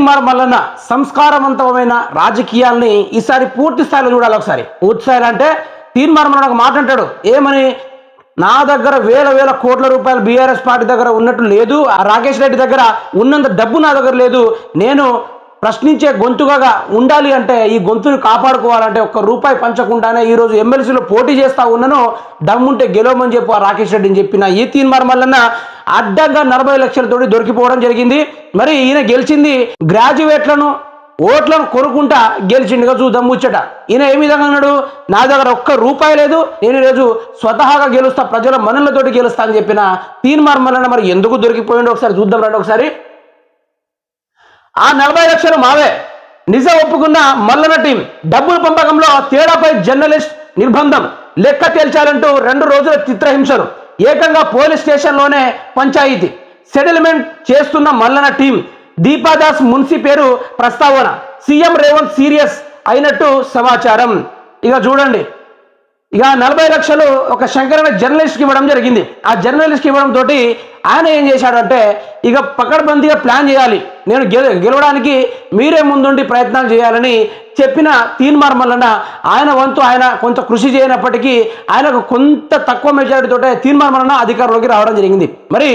తీన్మార్ మల్లన్న సంస్కారవంతమైన రాజకీయాల్ని ఈసారి పూర్తి స్థాయిలో చూడాలి. ఒకసారి పూర్తి స్థాయిలో అంటే తీన్మార్ మల్లన్న ఒక మాట అంటాడు, ఏమని, నా దగ్గర వేల వేల కోట్ల రూపాయలు బీఆర్ఎస్ పార్టీ దగ్గర ఉన్నట్టు లేదు, ఆ రాకేష్ రెడ్డి దగ్గర ఉన్నంత డబ్బు నా దగ్గర లేదు, నేను ప్రశ్నించే గొంతుగా ఉండాలి అంటే ఈ గొంతుని కాపాడుకోవాలంటే ఒక్క రూపాయి పంచకుండానే ఈరోజు ఎమ్మెల్సీలో పోటీ చేస్తా ఉన్నాను, దమ్ముంటే గెలవమని చెప్పు ఆ రాకేష్ రెడ్డిని చెప్పిన ఈ తీన్మార్ మల్లన్న అడ్డంగా 40 లక్షలతోటి దొరికిపోవడం జరిగింది. మరి ఈయన గెలిచింది గ్రాడ్యుయేట్లను ఓట్లను కొనుక్కుంటా గెలిచిండుగా చూద్దాం ముచ్చట. ఈయన ఏ విధంగా అన్నాడు, నా దగ్గర ఒక్క రూపాయి లేదు, నేను ఈరోజు స్వతహాగా గెలుస్తా, ప్రజల మనులతోటి గెలుస్తా అని చెప్పిన తీన్మార్ మల్లన్న మరి ఎందుకు దొరికిపోయిండో ఒకసారి చూద్దాం రండి. ఒకసారి ఆ 40 లక్షలు మావే, నిజం ఒప్పుకున్న మల్లన్న టీం డబ్బుల పంపకంలో తేడాపై జర్నలిస్ట్ నిర్బంధం, లెక్క తేల్చాలంటూ 2 రోజుల చిత్రహింసలు, ఏకంగా పోలీస్ స్టేషన్లోనే పంచాయతీ, సెటిల్మెంట్ చేస్తున్న మల్లన్న టీం, దీపాదాస్ మున్సి పేరు ప్రస్తావన, సీఎం రేవంత్ సీరియస్ అయినట్టు సమాచారం. ఇక చూడండి, ఇక 40 లక్షలు ఒక శంకరన్న జర్నలిస్ట్కి ఇవ్వడం జరిగింది. ఆ జర్నలిస్ట్కి ఇవ్వడం తోటి ఆయన ఏం చేశాడంటే ఇక పకడ్బందీగా ప్లాన్ చేయాలి, నేను గెలవడానికి మీరే ముందుండి ప్రయత్నాలు చేయాలని చెప్పిన తీన్మార్ మల్లన్న ఆయన వంతు ఆయన కొంత కృషి చేయనప్పటికీ ఆయనకు కొంత తక్కువ మెజారిటీతోటే తీన్మార్ మల్లన్న అధికారంలోకి రావడం జరిగింది. మరి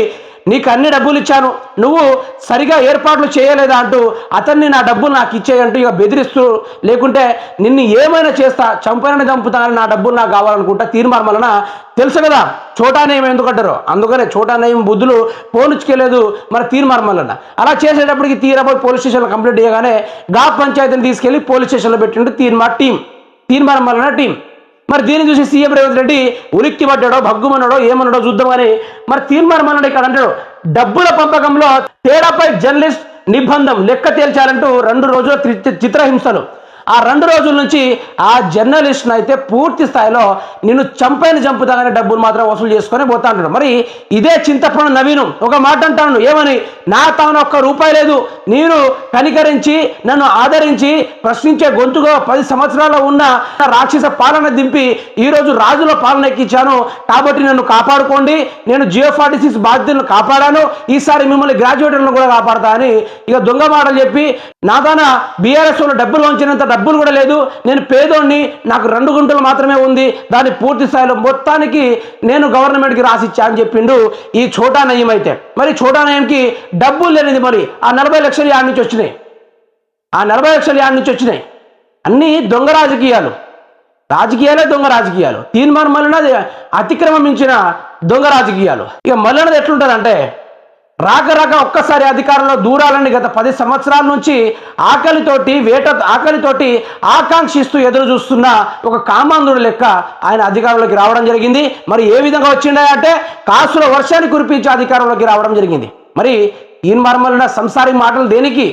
నీకు అన్ని డబ్బులు ఇచ్చాను, నువ్వు సరిగా ఏర్పాట్లు చేయలేదా అంటూ అతన్ని నా డబ్బులు నాకు ఇచ్చేయంటూ ఇక బెదిరిస్తూ, లేకుంటే నిన్ను ఏమైనా చేస్తా, చంపనని చంపుతానని, నా డబ్బులు నాకు కావాలనుకుంటా తీన్మార్ మల్లన్న తెలుసు కదా చోటానేయం ఎందుకంటారో, అందుకనే చోటానేయం బుద్ధులు పోనిచ్చుకోలేదు మరి తీన్మార్ మల్లన్న. అలా చేసేటప్పటికి తీరపోయి పోలీస్ స్టేషన్లో కంప్లీట్ చేయగానే గా పంచాయతీని తీసుకెళ్లి పోలీస్ స్టేషన్లో పెట్టిండు తీన్మార్ మల్లన్న టీం. మరి దీన్ని చూసి సీఎం రేవంత్ రెడ్డి ఉలిక్కి పడ్డాడో భగ్గుమన్నాడో ఏమన్నాడో చూద్దామని మరి తీన్మార్ మల్లన్న ఇక్కడ అంటాడు, డబ్బుల పంపకంలో తేడాపై జర్నలిస్ట్ నిర్బంధం, లెక్క తేల్చాలంటూ 2 రోజుల చిత్రహింసలు. ఆ 2 రోజుల నుంచి ఆ జర్నలిస్ట్ని అయితే పూర్తి స్థాయిలో నిన్ను చంపుతాగానే డబ్బులు మాత్రం వసూలు చేసుకొని పోతా అంటాడు. మరి ఇదే చింతపండు నవీను ఒక మాట అంటాను, ఏమని, నా తాను ఒక్క రూపాయి లేదు, నేను కనికరించి నన్ను ఆదరించి ప్రశ్నించే గొంతుగా 10 సంవత్సరాలు ఉన్న రాక్షస పాలన దింపి ఈరోజు రాజుల పాలన ఎక్కించాను, కాబట్టి నన్ను కాపాడుకోండి, నేను జియో46 బాధ్యతలను కాపాడాను, ఈసారి మిమ్మల్ని గ్రాడ్యుయేట్లను కూడా కాపాడతా అని ఇక దొంగ మాటలు చెప్పి, నా తాన బీఆర్ఎస్ లో డబ్బులు వంచినంత డబ్బులు కూడా లేదు, నేను పేదోడిని, నాకు 2 గుంటలు మాత్రమే ఉంది, దాన్ని పూర్తి స్థాయిలో మొత్తానికి నేను గవర్నమెంట్కి రాసిచ్చా అని చెప్పిండు ఈ చోటా నయం. అయితే మరి చోటా నయంకి డబ్బులు లేనిది, మరి ఆ 40 లక్షలు యాడ్ నుంచి వచ్చినాయి, ఆ 40 లక్షలు యాడ్ నుంచి వచ్చినాయి. అన్నీ దొంగ రాజకీయాలే దొంగ రాజకీయాలు. తీన్మార్ మల్లన్న అతిక్రమించిన దొంగ రాజకీయాలు. ఇక మల్లన్నది ఎట్లుంటుందంటే రాక ఒక్కసారి అధికారంలో దూరాలని గత 10 సంవత్సరాల నుంచి ఆకలితోటి ఆకాంక్షిస్తూ ఎదురు చూస్తున్న ఒక కామాంధుడు లెక్క ఆయన అధికారంలోకి రావడం జరిగింది. మరి ఏ విధంగా వచ్చిండే అంటే కాసుల వర్షాన్ని కురిపించి అధికారంలోకి రావడం జరిగింది. మరి తీన్మార్ మల్లన్న సంసారి మాటలు దేనికి,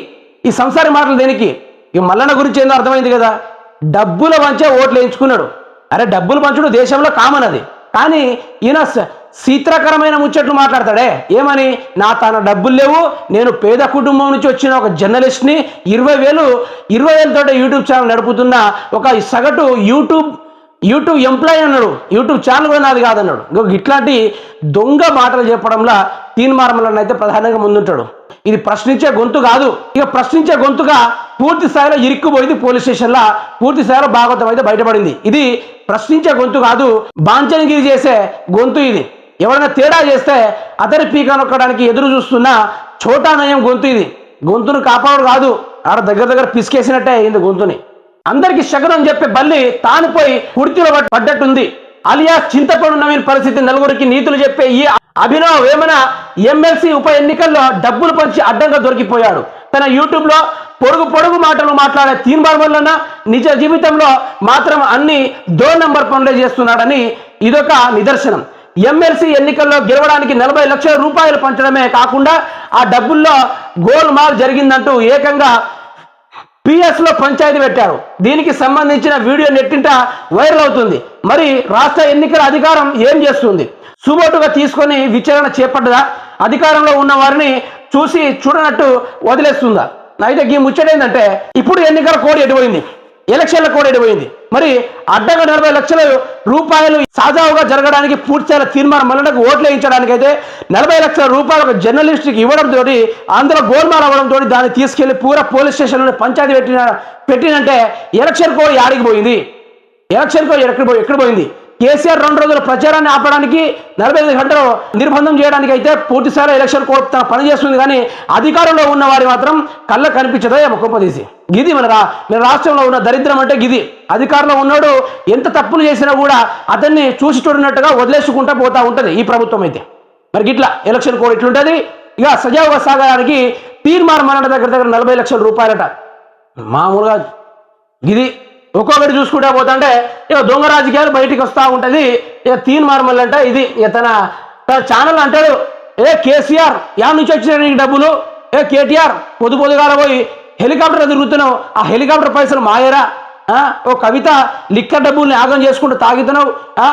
ఈ సంసారి మాటలు దేనికి? ఈ మల్లన్న గురించి ఏందో అర్థమైంది కదా, డబ్బుల పంచే ఓట్లు వేయించుకున్నాడు. అరే డబ్బులు పంచుడు దేశంలో కామన్ అది, కానీ ఈయన శీత్రకరమైన ముచ్చట్లు మాట్లాడతాడే, ఏమని, నా తన డబ్బులు లేవు, నేను పేద కుటుంబం నుంచి వచ్చిన ఒక జర్నలిస్ట్ని, 20,000 తోటి యూట్యూబ్ ఛానల్ నడుపుతున్న ఒక సగటు యూట్యూబ్ ఎంప్లాయీ అన్నాడు, యూట్యూబ్ ఛానల్ కూడా నాది కాదన్నాడు. ఇట్లాంటి దొంగ మాటలు చెప్పడంలో తీన్మార్ మల్లన్న అయితే ప్రధానంగా ముందుంటాడు. ఇది ప్రశ్నించే గొంతు కాదు, ఇక ప్రశ్నించే గొంతుగా పూర్తి స్థాయిలో ఇరుక్కుపోయింది పోలీస్ స్టేషన్లో, పూర్తి స్థాయిలో భాగవతం అయితే బయటపడింది. ఇది ప్రశ్నించే గొంతు కాదు, బాంచనగిరి చేసే గొంతు. ఇది ఎవరైనా తేడా చేస్తే అతని పీక నొక్కడానికి ఎదురు చూస్తున్న చోటా నయం గొంతు. ఇది గొంతును కాపాడు కాదు, ఆడ దగ్గర పిసికేసినట్టే అయింది గొంతుని. అందరికీ శకునం చెప్పే బల్లి తానుపోయి కుర్తిలో పడ్డట్టుంది. అలియాస్ చింతపండు నవీన్ పరిస్థితి, నలుగురికి నీతులు చెప్పే ఈ అభినవ్ వేమన ఎమ్మెల్సీ ఉప ఎన్నికల్లో డబ్బులు పంచి అడ్డంగా దొరికిపోయాడు. తన యూట్యూబ్లో పొడుగు మాటలు మాట్లాడే తీన్మార్ మల్లన్న నిజ జీవితంలో మాత్రం అన్ని 2 నంబర్ పనులే చేస్తున్నాడని ఇదొక నిదర్శనం. ఎమ్మెల్సీ ఎన్నికల్లో గెలవడానికి 40 లక్షల రూపాయలు పంచడమే కాకుండా ఆ డబ్బుల్లో గోల్మాల్ జరిగిందంటూ ఏకంగా PS లో పంచాయతీ పెట్టారు. దీనికి సంబంధించిన వీడియో నెట్టింట వైరల్ అవుతుంది. మరి రాష్ట్ర ఎన్నికల అధికారం ఏం చేస్తుంది? సుమోటుగా తీసుకొని విచారణ చేపట్టదా? అధికారంలో ఉన్న వారిని చూడనట్టు వదిలేస్తుందా? అయితే ఈ ముచ్చట ఏంటంటే ఇప్పుడు ఎన్నికల కోడ్ ఎటుపోయింది, ఎలక్షన్ల కోడ్ ఎటుపోయింది? మరి అడ్డగా 40 లక్షల రూపాయలు సాజావుగా జరగడానికి పూర్తిస్థాయిలో తీర్మానం మళ్ళీ ఓట్లు వేయించడానికి అయితే 40 లక్షల రూపాయలు ఒక జర్నలిస్ట్కి ఇవ్వడంతో అందులో గోల్మాల్ అవ్వడంతో దాన్ని తీసుకెళ్లి పూరా పోలీస్ స్టేషన్లో పంచాయతీ పెట్టినంటే ఎలక్షన్ కోడ్ యాడికి పోయింది? ఎలక్షన్ కోడ్ ఎక్కడ పోయింది? కేసీఆర్ 2 రోజుల ప్రచారాన్ని ఆపడానికి 45 గంటలు నిర్బంధం చేయడానికి అయితే పూర్తిస్థాయిలో ఎలక్షన్ కోడ్ పనిచేస్తుంది, కానీ అధికారంలో ఉన్న వారి మాత్రం కళ్ళ కనిపించదో ఏమో కొంపదీసి. గిది మన రాష్ట్రంలో ఉన్న దరిద్రం అంటే గిది. అధికారంలో ఉన్నాడు ఎంత తప్పులు చేసినా కూడా అతన్ని చూసి చూడనట్టుగా వదిలేసుకుంటా పోతా ఉంటుంది ఈ ప్రభుత్వం అయితే. మరి గిట్లా ఎలక్షన్ కోడ్ ఇట్లుంటుంది. ఇక సజావుగా సాగడానికి తీర్మానం అన్న దగ్గర 40 లక్షల రూపాయలట. మామూలుగా గిది ఒక్కొక్కటి చూసుకుంటా పోతుంటే ఇక దొంగ రాజకీయాలు బయటికి వస్తూ ఉంటుంది. ఇక తీర్మానం అంటే ఇది తన ఛానల్ అంటాడు, కేసీఆర్ యాడ్ నుంచి వచ్చిన నీకు డబ్బులు, కేటీఆర్ పొద్దుగాల పోయి హెలికాప్టర్ తిరుగుతున్నావు, ఆ హెలికాప్టర్ పైసలు మాయరా, ఓ కవిత లిక్కర్ డబ్బుల్ని యాగం చేసుకుంటూ తాగుతున్నావు,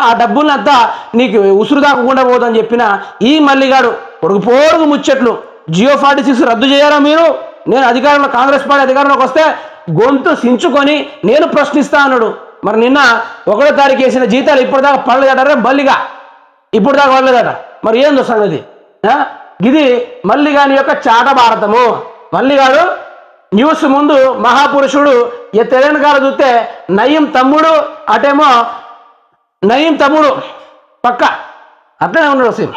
ఆ డబ్బుల్ని అంతా నీకు ఉసురు దాకకుండా పోదని చెప్పిన ఈ మల్లిగాడు పొడుగు ముచ్చట్లు. జియో 46 రద్దు చేయాలా మీరు? నేను అధికారంలో కాంగ్రెస్ పార్టీ అధికారంలోకి వస్తే గొంతు సించుకొని నేను ప్రశ్నిస్తా అన్నాడు. మరి నిన్న 1వ తారీఖు వేసిన జీతాలు ఇప్పటిదాకా పడలేదట, బల్లిగా ఇప్పుడు దాకా పడలేదట. మరి ఏందో సంగతి? ఇది మల్లిగాని యొక్క చాట భారతము. మల్లిగాడు న్యూస్ ముందు మహాపురుషుడు, తెలంగాణ చూస్తే నయీం తమ్ముడు, అటేమో నయీం తమ్ముడు పక్క అట్లనే ఉన్నాడు సేమ్.